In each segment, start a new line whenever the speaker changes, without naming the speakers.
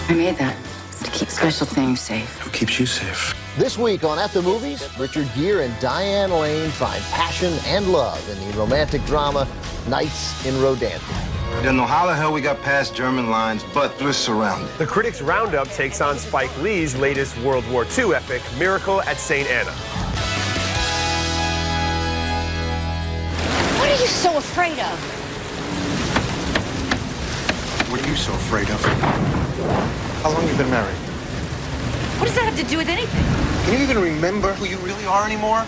I made that. It's to keep special things safe.
Who keeps you safe?
This week on At the Movies, Richard Gere and Diane Lane find passion and love in the romantic drama Nights in Rodanthe.
I don't know how the hell we got past German lines, but we're surrounded.
The Critics' Roundup takes on Spike Lee's latest World War II epic, Miracle at St. Anna.
What are you so afraid of?
What are you so afraid of? How long have you been married?
What does that have to do with anything?
Can you even remember who you really are anymore?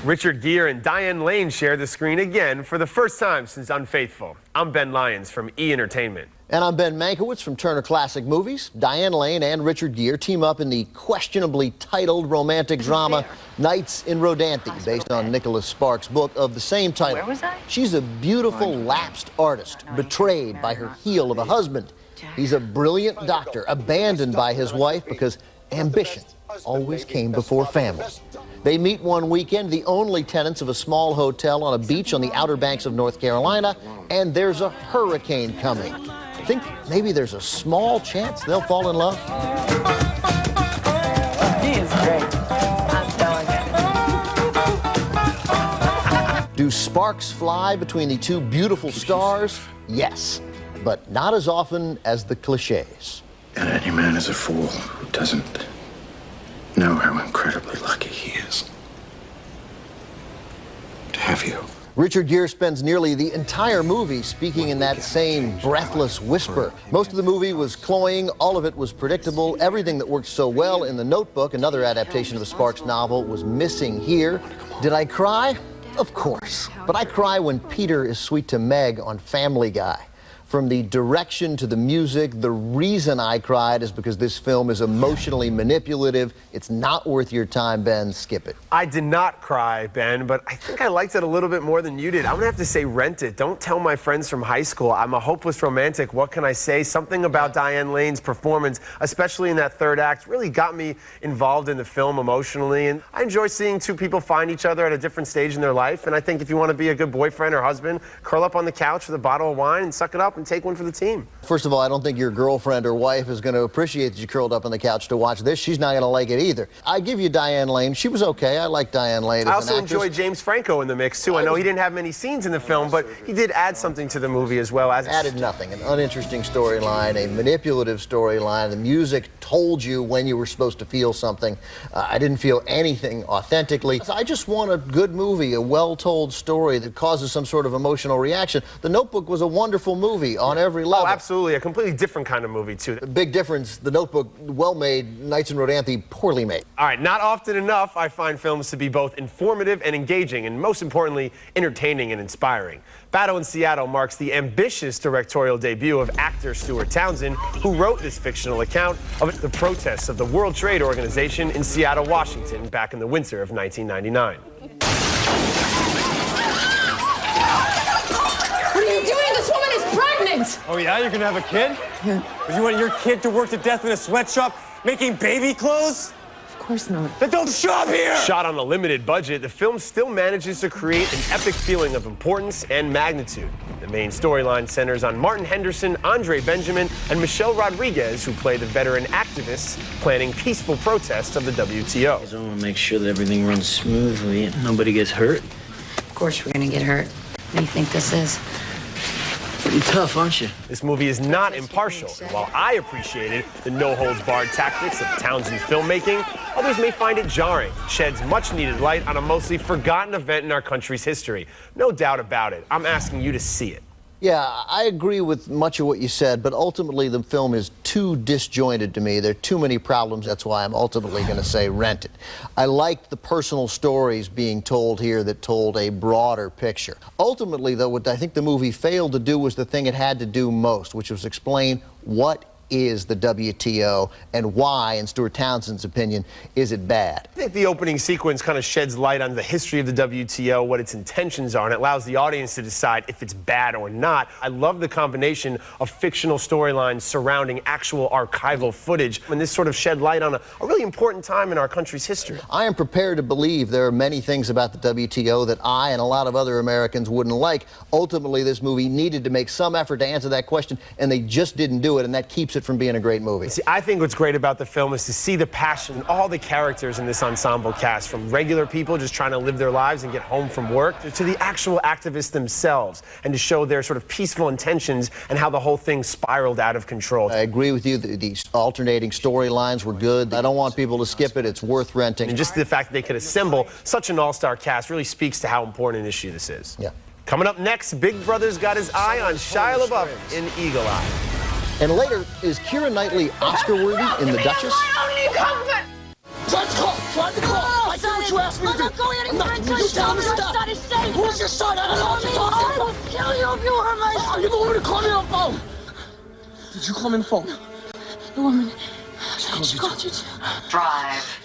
Richard Gere and Diane Lane share the screen again for the first time since Unfaithful. I'm Ben Lyons from E! Entertainment.
And I'm Ben Mankiewicz from Turner Classic Movies. Diane Lane and Richard Gere team up in the questionably titled romantic drama Nights in Rodanthe, based on Nicholas Sparks' book of the same title.
Where was I?
She's a beautiful, lapsed artist, betrayed by her heel of a husband. He's a brilliant doctor, abandoned by his wife because ambition always came before family. They meet one weekend, the only tenants of a small hotel on a beach on the Outer Banks of North Carolina, and there's a hurricane coming. Think maybe there's a small chance they'll fall in love?
He is great. I'm telling you.
Do sparks fly between the two beautiful stars? Yes, but not as often as the cliches.
And any man is a fool who doesn't know how incredibly lucky he is to have you.
Richard Gere spends nearly the entire movie speaking in that same breathless whisper. Most of the movie was cloying, all of it was predictable. Everything that worked so well in The Notebook, another adaptation of the Sparks novel, was missing here. Did I cry? Of course. But I cry when Peter is sweet to Meg on Family Guy. From the direction to the music, the reason I cried is because this film is emotionally manipulative. It's not worth your time, Ben. Skip it.
I did not cry, Ben, but I think I liked it a little bit more than you did. I'm gonna have to say Rent It. Don't tell my friends from high school. I'm a hopeless romantic. What can I say? Something about Diane Lane's performance, especially in that third act, really got me involved in the film emotionally. And I enjoy seeing two people find each other at a different stage in their life. And I think if you want to be a good boyfriend or husband, curl up on the couch with a bottle of wine and suck it up and take one for the team.
First of all, I don't think your girlfriend or wife is going to appreciate that you curled up on the couch to watch this. She's not going to like it either. I give you Diane Lane. She was okay. I like Diane Lane as
I also
an actress.
enjoyed James Franco in the mix, too. I know he didn't have many scenes in the film, but he did add something to the movie as well.
Added nothing. An uninteresting storyline, a manipulative storyline. The music told you when you were supposed to feel something. I didn't feel anything authentically. I just want a good movie, a well-told story that causes some sort of emotional reaction. The Notebook was a wonderful movie on every level.
Oh, absolutely. A completely different kind of movie, too.
The big difference, The Notebook, well-made, Nights in Rodanthe, poorly made.
All right, not often enough I find films to be both informative and engaging, and most importantly, entertaining and inspiring. Battle in Seattle marks the ambitious directorial debut of actor Stuart Townsend, who wrote this fictional account of the protests of the World Trade Organization in Seattle, Washington, back in the winter of 1999.
What are you doing? This woman is pregnant!
Oh, yeah? You're gonna have a kid? Yeah. But you want your kid to work to death in a sweatshop making baby clothes?
Of course not.
Then don't shop here!
Shot on a limited budget, the film still manages to create an epic feeling of importance and magnitude. The main storyline centers on Martin Henderson, Andre Benjamin, and Michelle Rodriguez, who play the veteran activists planning peaceful protests of the WTO.
I want to make sure that everything runs smoothly and nobody gets hurt.
Of course we're gonna get hurt. What do you think this is?
Pretty tough, aren't you?
This movie is not impartial, and while I appreciated the no-holds-barred tactics of Townsend's filmmaking, others may find it jarring. It sheds much-needed light on a mostly forgotten event in our country's history. No doubt about it. I'm asking you to see it.
Yeah, I agree with much of what you said, but ultimately the film is too disjointed to me. There are too many problems. That's why I'm ultimately going to say Rent It. I liked the personal stories being told here that told a broader picture. Ultimately, though, what I think the movie failed to do was the thing it had to do most, which was explain what is the WTO and why, in Stuart Townsend's opinion, is it bad.
I think the opening sequence kind of sheds light on the history of the WTO, what its intentions are, and it allows the audience to decide if it's bad or not. I love the combination of fictional storylines surrounding actual archival footage, and this sort of shed light on a really important time in our country's history.
I am prepared to believe there are many things about the WTO that I and a lot of other Americans wouldn't like. Ultimately, this movie needed to make some effort to answer that question, and they just didn't do it, and that keeps keeps it from being a great movie.
See, I think what's great about the film is to see the passion in all the characters in this ensemble cast, from regular people just trying to live their lives and get home from work to the actual activists themselves, and to show their sort of peaceful intentions and how the whole thing spiraled out of control.
I agree with you. These alternating storylines were good. I don't want people to skip it. It's worth renting.
And just the fact that they could assemble such an all-star cast really speaks to how important an issue this is.
Yeah.
Coming up next, Big Brother's got his eye on Shia LaBeouf in Eagle Eye.
And later, is Keira Knightley Oscar-worthy in The Duchess?
Try to call. I did what you asked me to do.
I'm not going anywhere until you tell me my son is safe.
Who's your son? I don't know what you're talking about.
I will kill you if you hurt my son.
You're the woman who called me on the phone. Did you call me on the phone?
The woman. She called you too.
Drive.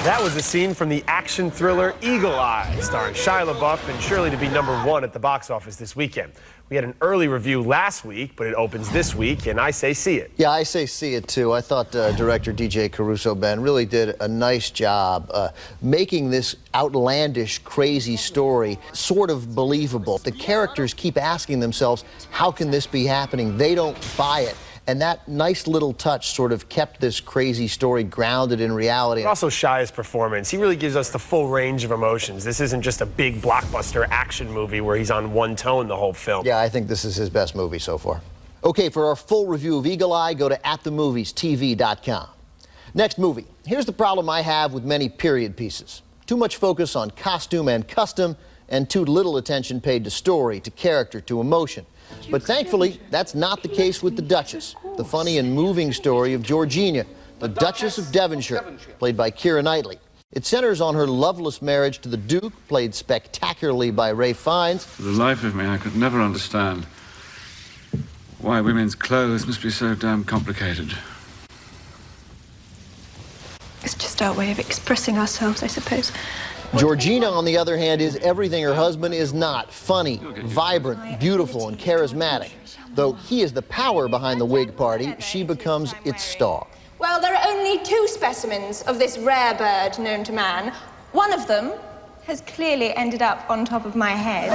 That was a scene from the action thriller Eagle Eye, starring Shia LaBeouf and surely to be #1 at the box office this weekend. We had an early review last week, but it opens this week, and I say see it.
Yeah, I say see it too. I thought director DJ Caruso, Ben, really did a nice job making this outlandish, crazy story sort of believable. The characters keep asking themselves, how can this be happening? They don't buy it. And that nice little touch sort of kept this crazy story grounded in reality.
But also Shia's performance. He really gives us the full range of emotions. This isn't just a big blockbuster action movie where he's on one tone the whole film.
Yeah, I think this is his best movie so far. Okay, for our full review of Eagle Eye, go to atthemoviestv.com. Next movie. Here's the problem I have with many period pieces. Too much focus on costume and custom, and too little attention paid to story, to character, to emotion. But thankfully, that's not the case with The Duchess, the funny and moving story of Georgina, the Duchess of Devonshire, played by Keira Knightley. It centers on her loveless marriage to the Duke, played spectacularly by Ralph Fiennes.
For the life of me, I could never understand why women's clothes must be so damn complicated.
It's just our way of expressing ourselves, I suppose.
Georgina, on the other hand, is everything her husband is not. Funny, vibrant, beautiful, and charismatic. Though he is the power behind the Whig Party, she becomes its star.
Well, there are only 2 specimens of this rare bird known to man. One of them has clearly ended up on top of my head.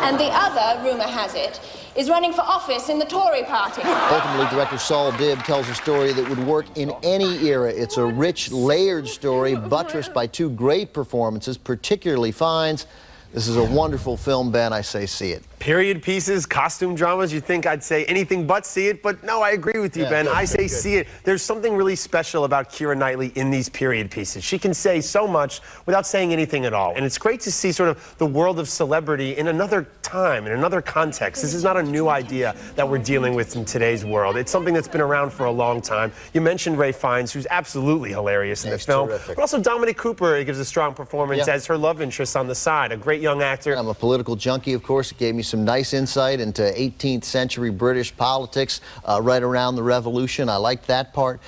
And the other, rumor has it, is running for office in the Tory party.
Ultimately, director Saul Dibb tells a story that would work in any era. It's a rich, layered story, buttressed by 2 great performances, particularly Fiennes. This is a wonderful film, Ben. I say see it.
Period pieces, costume dramas, you'd think I'd say anything but see it, but no, I agree with you, Ben. I say see it. There's something really special about Keira Knightley in these period pieces. She can say so much without saying anything at all. And it's great to see sort of the world of celebrity in another time, in another context. This is not a new idea that we're dealing with in today's world. It's something that's been around for a long time. You mentioned Ralph Fiennes, who's absolutely hilarious in the film.
Terrific.
But also Dominic Cooper gives a strong performance as her love interest on the side. A great young actor.
I'm a political junkie, of course. It gave me some nice insight into 18th century British politics right around the Revolution. I liked that part.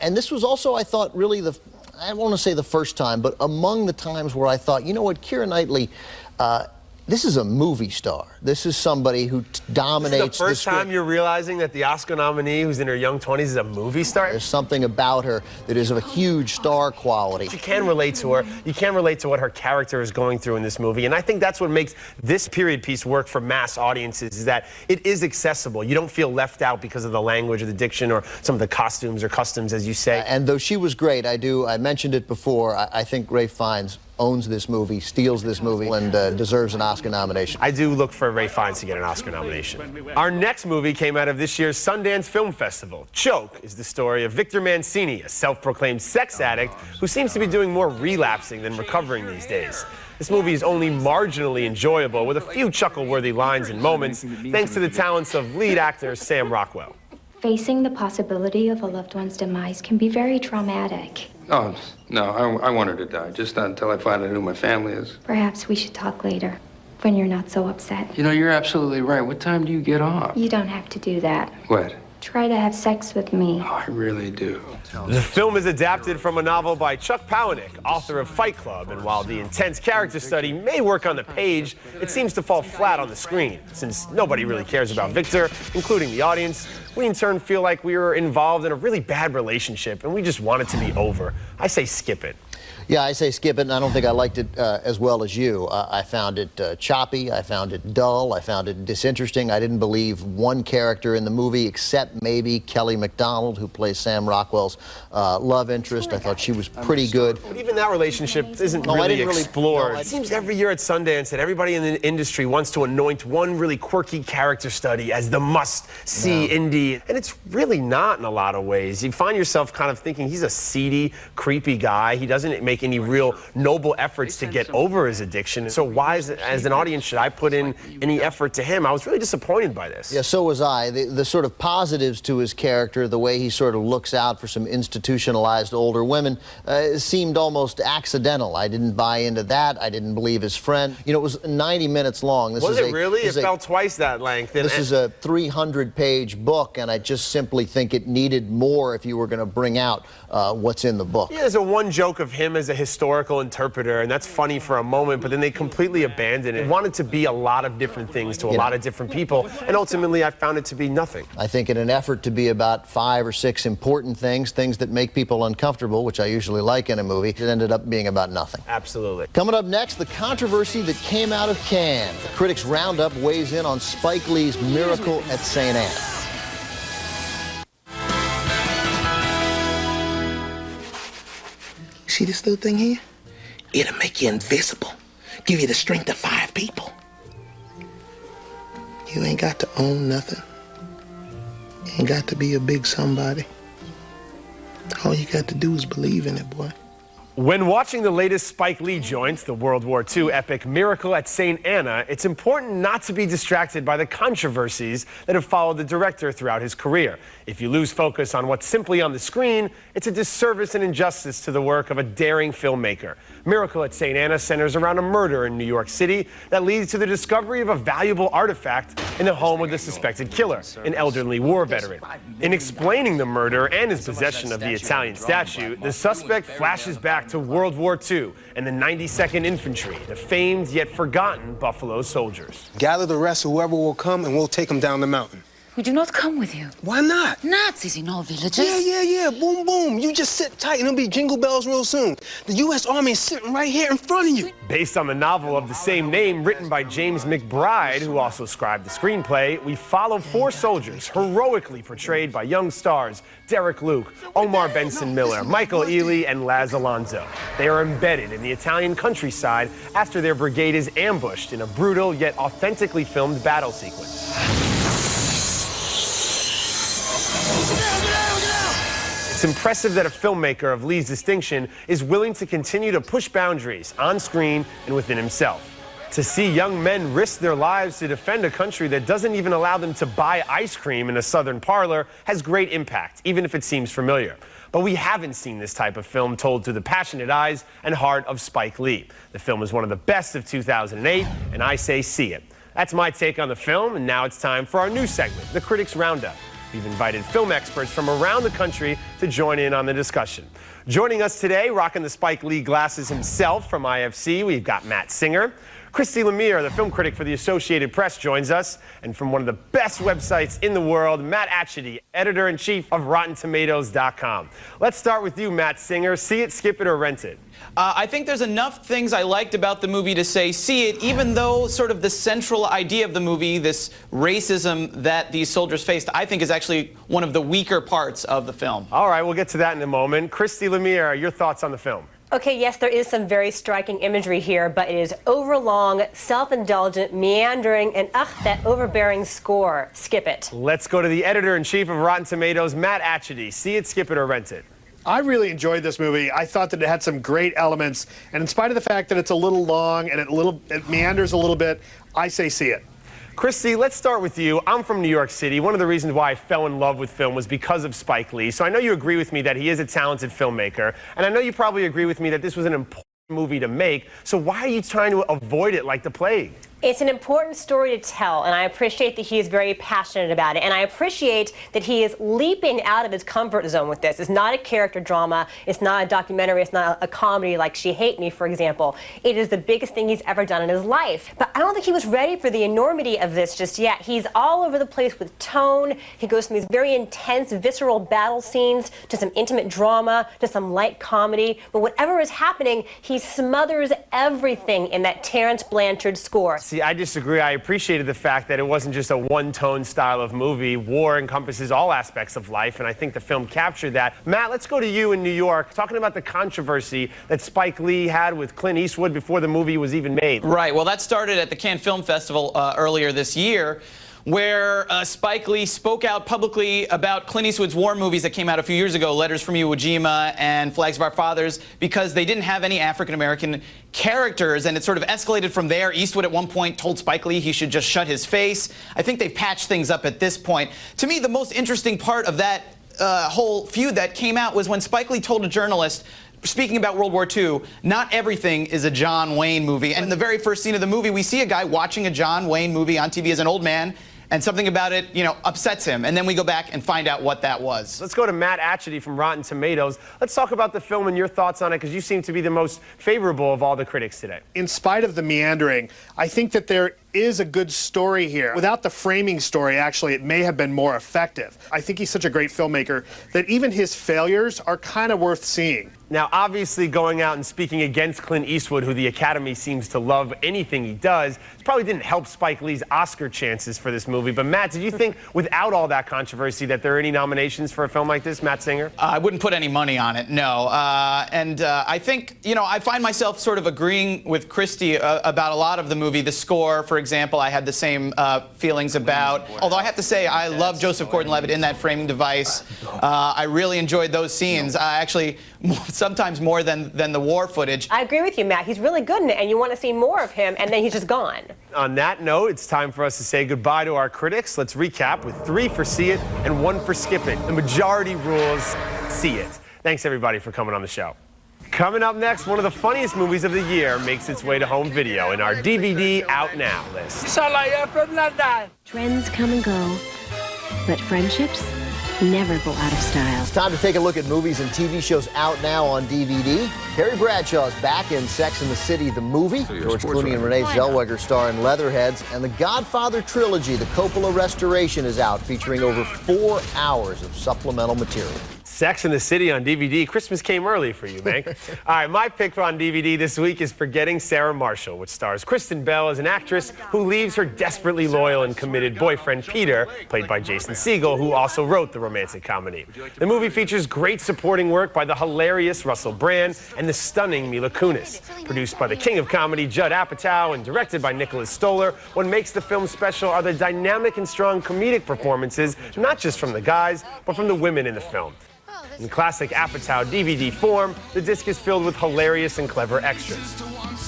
And this was also, I thought, really I don't want to say the first time, but among the times where I thought, you know what, Keira Knightley, this is a movie star. This is somebody who dominates
the first time you're realizing that the Oscar nominee who's in her young 20s is a movie star?
There's something about her that is of a huge star quality.
You can relate to her. You can relate to what her character is going through in this movie. And I think that's what makes this period piece work for mass audiences, is that it is accessible. You don't feel left out because of the language or the diction or some of the costumes or customs, as you say.
And though she was great, I mentioned it before, I think Ralph Fiennes owns this movie, steals this movie, and deserves an Oscar nomination.
I do look for Ralph Fiennes to get an Oscar nomination. Our next movie came out of this year's Sundance Film Festival. Choke is the story of Victor Mancini, a self-proclaimed sex addict who seems to be doing more relapsing than recovering these days. This movie is only marginally enjoyable, with a few chuckle-worthy lines and moments, thanks to the talents of lead actor Sam Rockwell.
Facing the possibility of a loved one's demise can be very traumatic.
Oh, no, I want her to die, just not until I find out who my family is.
Perhaps we should talk later, when you're not so upset.
You know, you're absolutely right. What time do you get off?
You don't have to do that.
What?
Try to have sex with me.
Oh, I really do.
The film is adapted from a novel by Chuck Palahniuk, author of Fight Club, and while the intense character study may work on the page, it seems to fall flat on the screen. Since nobody really cares about Victor, including the audience, we in turn feel like we were involved in a really bad relationship and we just want it to be over. I say skip it.
Yeah, I say skip it, and I don't think I liked it as well as you. I found it choppy, I found it dull, I found it disinteresting. I didn't believe one character in the movie except maybe Kelly MacDonald, who plays Sam Rockwell's love interest. I thought she was pretty good.
But even that relationship isn't really explored. It seems every year at Sundance that everybody in the industry wants to anoint one really quirky character study as the must-see indie, and it's really not in a lot of ways. You find yourself kind of thinking he's a seedy, creepy guy. He doesn't make any real noble efforts to get over his addiction. So why, as an audience, should I put in any effort to him? I was really disappointed by this.
Yeah, so was I. The sort of positives to his character, the way he sort of looks out for some institutionalized older women, seemed almost accidental. I didn't buy into that. I didn't believe his friend. You know, it was 90 minutes long.
Was it really? It felt twice that length.
This is a 300-page book, and I just simply think it needed more if you were going to bring out what's in the book.
Yeah, there's a one joke of him as a historical interpreter, and that's funny for a moment, but then they completely abandoned it. It wanted to be a lot of different things to a lot of different people, and ultimately I found it to be nothing.
I think in an effort to be about 5 or 6 important things that make people uncomfortable, which I usually like in a movie, it ended up being about nothing.
Absolutely.
Coming up next, the controversy that came out of Cannes. The Critics Roundup weighs in on Spike Lee's Miracle at St. Anna.
See this little thing here? It'll make you invisible. Give you the strength of 5 people. You ain't got to own nothing. You ain't got to be a big somebody. All you got to do is believe in it, boy.
When watching the latest Spike Lee joint, the World War II epic Miracle at St. Anna, it's important not to be distracted by the controversies that have followed the director throughout his career. If you lose focus on what's simply on the screen, it's a disservice and injustice to the work of a daring filmmaker. Miracle at St. Anna centers around a murder in New York City that leads to the discovery of a valuable artifact in the home of the suspected killer, an elderly war veteran. In explaining the murder and his possession of the Italian statue, the suspect flashes back to World War II and the 92nd Infantry, the famed yet forgotten Buffalo Soldiers.
Gather the rest of whoever will come and we'll take them down the mountain.
We do not come with you.
Why not?
Nazis in all villages.
Yeah. Boom, boom. You just sit tight and it'll be jingle bells real soon. The U.S. Army is sitting right here in front of you.
Based on the novel of the same name written by James McBride, who also scribed the screenplay, we follow 4 soldiers heroically portrayed by young stars Derek Luke, Omar Benson Miller, Michael Ealy, and Laz Alonso. They are embedded in the Italian countryside after their brigade is ambushed in a brutal yet authentically filmed battle sequence. It's impressive that a filmmaker of Lee's distinction is willing to continue to push boundaries on screen and within himself. To see young men risk their lives to defend a country that doesn't even allow them to buy ice cream in a southern parlor has great impact, even if it seems familiar. But we haven't seen this type of film told through the passionate eyes and heart of Spike Lee. The film is one of the best of 2008, and I say see it. That's my take on the film, and now it's time for our new segment, the Critics Roundup. We've invited film experts from around the country to join in on the discussion. Joining us today, rocking the Spike Lee glasses himself from IFC, we've got Matt Singer. Christy Lemire, the film critic for the Associated Press, joins us. And from one of the best websites in the world, Matt Atchity, editor-in-chief of RottenTomatoes.com. Let's start with you, Matt Singer. See it, skip it, or rent it?
I think there's enough things I liked about the movie to say see it, even though sort of the central idea of the movie, this racism that these soldiers faced, I think is actually one of the weaker parts of the film.
All right, we'll get to that in a moment. Christy Lemire, your thoughts on the film?
Okay, yes, there is some very striking imagery here, but it is overlong, self-indulgent, meandering, and that overbearing score. Skip it.
Let's go to the editor-in-chief of Rotten Tomatoes, Matt Atchity. See it, skip it, or rent it?
I really enjoyed this movie. I thought that it had some great elements, and in spite of the fact that it's a little long and it meanders a little bit, I say see it.
Christy, let's start with you. I'm from New York City. One of the reasons why I fell in love with film was because of Spike Lee. So I know you agree with me that he is a talented filmmaker, and I know you probably agree with me that this was an important movie to make. So why are you trying to avoid it like the plague?
It's an important story to tell, and I appreciate that he is very passionate about it. And I appreciate that he is leaping out of his comfort zone with this. It's not a character drama. It's not a documentary. It's not a comedy like She Hate Me, for example. It is the biggest thing he's ever done in his life. But I don't think he was ready for the enormity of this just yet. He's all over the place with tone. He goes from these very intense, visceral battle scenes to some intimate drama to some light comedy. But whatever is happening, he smothers everything in that Terrence Blanchard score.
See, I disagree. I appreciated the fact that it wasn't just a one-tone style of movie. War encompasses all aspects of life, and I think the film captured that. Matt, let's go to you in New York, talking about the controversy that Spike Lee had with Clint Eastwood before the movie was even made.
Right. Well, that started at the Cannes Film Festival earlier this year, where Spike Lee spoke out publicly about Clint Eastwood's war movies that came out a few years ago, Letters from Iwo Jima and Flags of Our Fathers, because they didn't have any African-American characters, and it sort of escalated from there. Eastwood at one point told Spike Lee he should just shut his face. I think they've patched things up at this point. To me, the most interesting part of that whole feud that came out was when Spike Lee told a journalist, speaking about World War II, not everything is a John Wayne movie. And in the very first scene of the movie, we see a guy watching a John Wayne movie on TV as an old man, and something about it, you know, upsets him. And then we go back and find out what that was.
Let's go to Matt Atchity from Rotten Tomatoes. Let's talk about the film and your thoughts on it, because you seem to be the most favorable of all the critics today.
In spite of the meandering, I think that there is a good story here. Without the framing story, actually, it may have been more effective. I think he's such a great filmmaker that even his failures are kind of worth seeing.
Now, obviously, going out and speaking against Clint Eastwood, who the Academy seems to love anything he does, probably didn't help Spike Lee's Oscar chances for this movie. But Matt, did you think, without all that controversy, that there are any nominations for a film like this, Matt Singer?
I wouldn't put any money on it, no. I think, you know, I find myself sort of agreeing with Christy about a lot of the movie. The score, for example, I had the same feelings about. Although I have to say, I love Joseph Gordon-Levitt in that framing device. I really enjoyed those scenes. I actually, sometimes more than the war footage.
I agree with you, Matt. He's really good in it, and you want to see more of him, and then he's just gone.
On that note, it's time for us to say goodbye to our critics. Let's recap with 3 for See It and 1 for Skip It. The majority rules See It. Thanks, everybody, for coming on the show. Coming up next, one of the funniest movies of the year makes its way to home video in our DVD Out Now list.
Trends come and go, but friendships never go out of style.
It's time to take a look at movies and TV shows out now on DVD. Carrie Bradshaw's back in Sex and the City, the movie. George Clooney and Renee Zellweger star in Leatherheads. And the Godfather trilogy, the Coppola restoration, is out, featuring over 4 hours of supplemental material.
Sex and the City on DVD. Christmas came early for you, Mank. All right, my pick on DVD this week is Forgetting Sarah Marshall, which stars Kristen Bell as an actress who leaves her desperately loyal and committed boyfriend, Peter, played by Jason Segel, who also wrote the romantic comedy. The movie features great supporting work by the hilarious Russell Brand and the stunning Mila Kunis. Produced by the king of comedy, Judd Apatow, and directed by Nicholas Stoller, what makes the film special are the dynamic and strong comedic performances, not just from the guys, but from the women in the film. In classic Apatow DVD form, the disc is filled with hilarious and clever extras.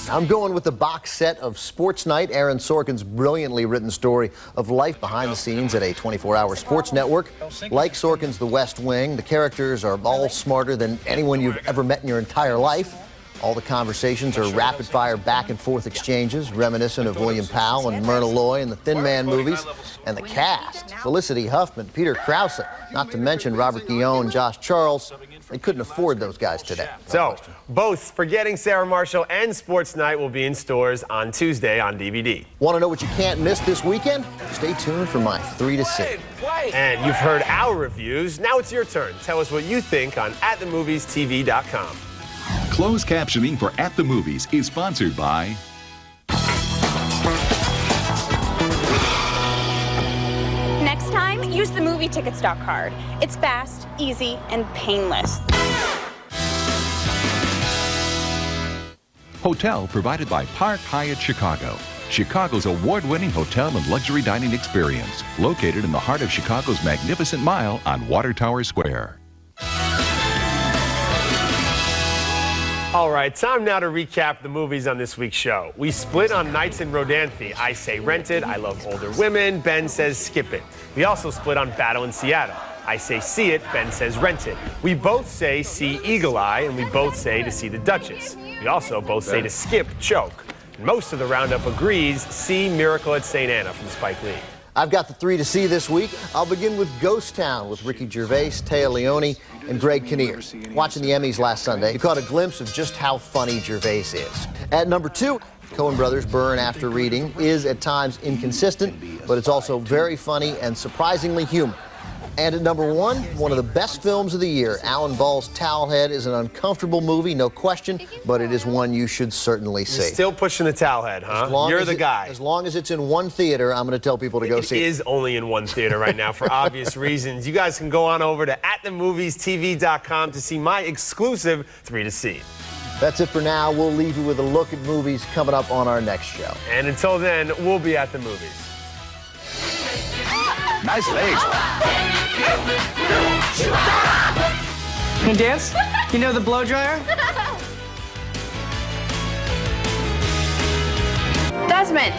I'm going with the box set of Sports Night, Aaron Sorkin's brilliantly written story of life behind the scenes at a 24-hour sports network. Like Sorkin's The West Wing, the characters are all smarter than anyone you've ever met in your entire life. All the conversations are rapid-fire back-and-forth exchanges, reminiscent of William Powell and Myrna Loy in the Thin Man movies. And the cast, Felicity Huffman, Peter Krause, not to mention Robert Guillaume, Josh Charles. They couldn't afford those guys today.
So, both Forgetting Sarah Marshall and Sports Night will be in stores on Tuesday on DVD.
Want to know what you can't miss this weekend? Stay tuned for my 3 to 6.
And you've heard our reviews. Now it's your turn. Tell us what you think on AtTheMoviesTV.com.
Closed captioning for At the Movies is sponsored by...
Next time, use the movie ticket stock card. It's fast, easy, and painless.
Hotel provided by Park Hyatt Chicago. Chicago's award-winning hotel and luxury dining experience. Located in the heart of Chicago's Magnificent Mile on Water Tower Square.
All right, time now to recap the movies on this week's show. We split on Nights in Rodanthe. I say Rent It, I love older women. Ben says Skip It. We also split on Battle in Seattle. I say See It, Ben says Rent It. We both say See Eagle Eye, and we both say to see the Duchess. We also both say to skip Choke. Most of the roundup agrees. See Miracle at St. Anna from Spike Lee.
I've got the 3 to see this week. I'll begin with Ghost Town with Ricky Gervais, Téa Leoni, and Greg Kinnear. Watching the Emmys last Sunday, you caught a glimpse of just how funny Gervais is. At number 2, Coen Brothers' Burn After Reading is at times inconsistent, but it's also very funny and surprisingly human. And at number 1, one of the best films of the year, Alan Ball's Towelhead is an uncomfortable movie, no question, but it is one you should certainly see.
You're still pushing the Towelhead, huh? You're the guy.
As long as it's in one theater, I'm going to tell people to go see it.
It is only in one theater right now for obvious reasons. You guys can go on over to atthemoviestv.com to see my exclusive 3 to see.
That's it for now. We'll leave you with a look at movies coming up on our next show.
And until then, we'll be at the movies.
Nice legs.
Can you dance? You know the blow dryer?
Desmond,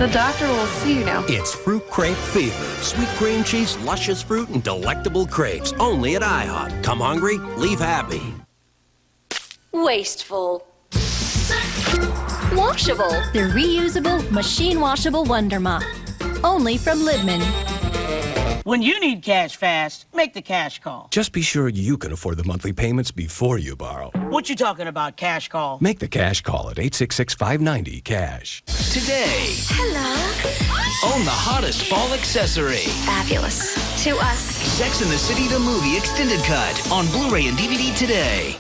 the doctor will see you now.
It's Fruit Crepe Fever. Sweet cream cheese, luscious fruit, and delectable crepes. Only at IHOP. Come hungry, leave happy.
Wasteful. Washable.
The reusable, machine washable Wonder Mop. Only from Libman.
When you need cash fast, make the cash call.
Just be sure you can afford the monthly payments before you borrow.
What you talking about, cash call?
Make the cash call at 866-590-CASH.
Today.
Hello.
Own the hottest fall accessory. Fabulous. To us.
Sex and the City the Movie Extended Cut on Blu-ray and DVD today.